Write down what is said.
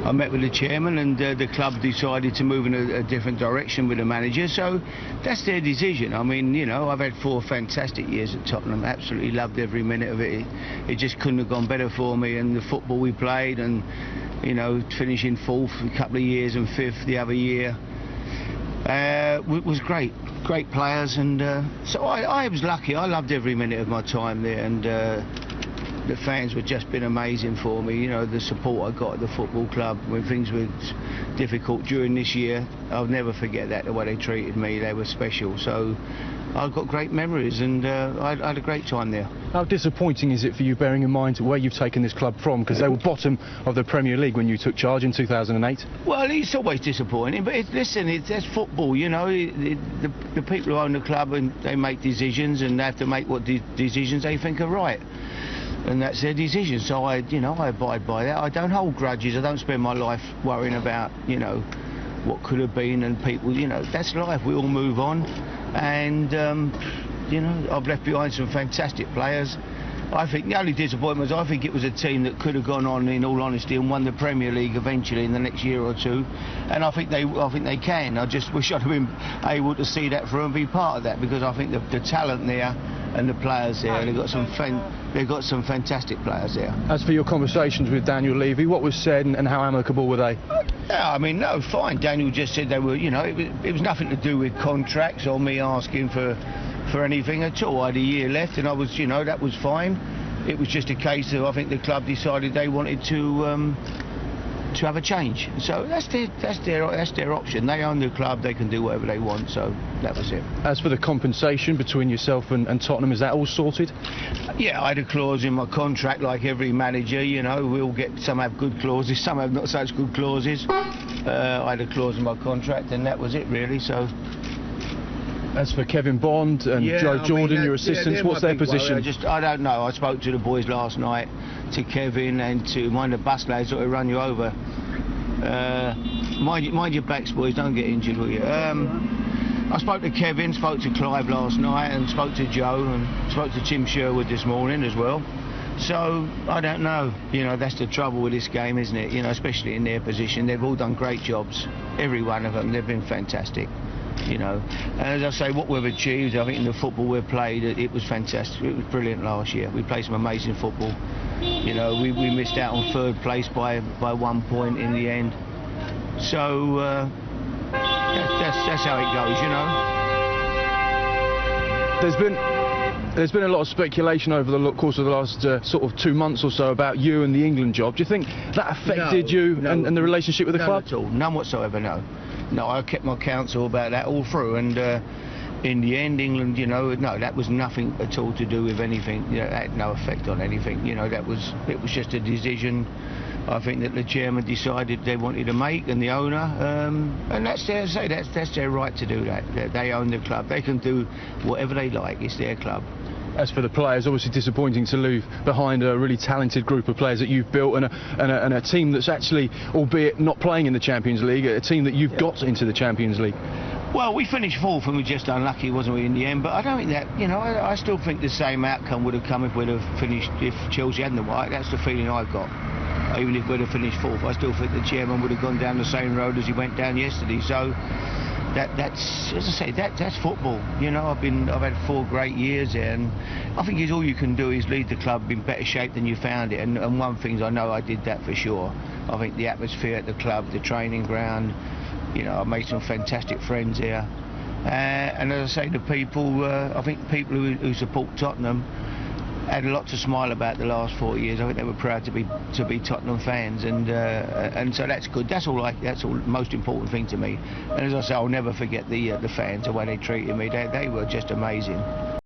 I met with the chairman, and the club decided to move in a different direction with the manager, so that's their decision. I mean, you know, I've had 4 fantastic years at Tottenham, absolutely loved every minute of it. It just couldn't have gone better for me, and the football we played, and, you know, finishing 4th a couple of years and 5th the other year, was great players, and so I was lucky. I loved every minute of my time there, and the fans were just been amazing for me. You know, the support I got at the football club when things were difficult during this year, I'll never forget that, the way they treated me. They were special, so I've got great memories, and I had a great time there. How disappointing is it for you, bearing in mind where you've taken this club from, because they were bottom of the Premier League when you took charge in 2008? Well, it's always disappointing, but that's football, you know. The people who own the club, and they make decisions, and they have to make what decisions they think are right, and that's their decision. So I abide by that. I don't hold grudges. I don't spend my life worrying about, you know, what could have been, and people, you know, that's life. We all move on, and you know, I've left behind some fantastic players. I think the only disappointment was I think it was a team that could have gone on, in all honesty, and won the Premier League eventually in the next year or two, and I think they can. I just wish I'd have been able to see that through and be part of that, because I think the talent there and the players there, they've got some fantastic players there. As for your conversations with Daniel Levy, what was said and how amicable were they? Yeah, I mean, no, fine. Daniel just said they were, you know, it was nothing to do with contracts or me asking for anything at all. I had a year left, and I was, you know, that was fine. It was just a case of, I think the club decided they wanted to have a change. So that's their option. They own the club, they can do whatever they want, so that was it. As for the compensation between yourself and Tottenham, is that all sorted? Yeah, I had a clause in my contract, like every manager, you know. We'll get, some have good clauses, some have not such good clauses. I had a clause in my contract, and that was it really. So as for Kevin Bond and Joe Jordan, your assistants, what's their position? I don't know. I spoke to the boys last night, to Kevin and to mind the bus lads that will run you over. Mind your backs, boys, don't get injured, will you? I spoke to Kevin, spoke to Clive last night, and spoke to Joe, and spoke to Tim Sherwood this morning as well. So I don't know. You know, that's the trouble with this game, isn't it? You know, especially in their position, they've all done great jobs. Every one of them, they've been fantastic. You know, and as I say, what we've achieved, I think in the football we've played, it was fantastic. It was brilliant last year. We played some amazing football. You know, we missed out on 3rd place by 1 point in the end. So that's how it goes, you know. There's been a lot of speculation over the course of the last sort of 2 months or so about you and the England job. Do you think that affected you and the relationship with the club? None at all. None whatsoever, no. No, I kept my counsel about that all through, and in the end, England, you know, no, that was nothing at all to do with anything. You know, that had no effect on anything. You know, it was just a decision, I think, that the chairman decided they wanted to make, and the owner, and that's their right to do that. They own the club. They can do whatever they like. It's their club. As for the players, obviously disappointing to leave behind a really talented group of players that you've built, and a team that's actually, albeit not playing in the Champions League, a team that you've got into the Champions League. Well, we finished 4th, and we were just unlucky, wasn't we, in the end? But I don't think that, you know, I still think the same outcome would have come if we'd have finished, if Chelsea hadn't won. That's the feeling I've got. Even if we'd have finished 4th, I still think the chairman would have gone down the same road as he went down yesterday. So that's, as I say, that's football. You know, I've had 4 great years there, and I think all you can do is lead the club in better shape than you found it. And one thing I know, I did that for sure. I think the atmosphere at the club, the training ground, you know, I made some fantastic friends here. And as I say, the people, I think people who support Tottenham had a lot to smile about the last 4 years. I think they were proud to be Tottenham fans, and so that's good. That's all the most important thing to me. And as I say, I'll never forget the fans, the way they treated me. They were just amazing.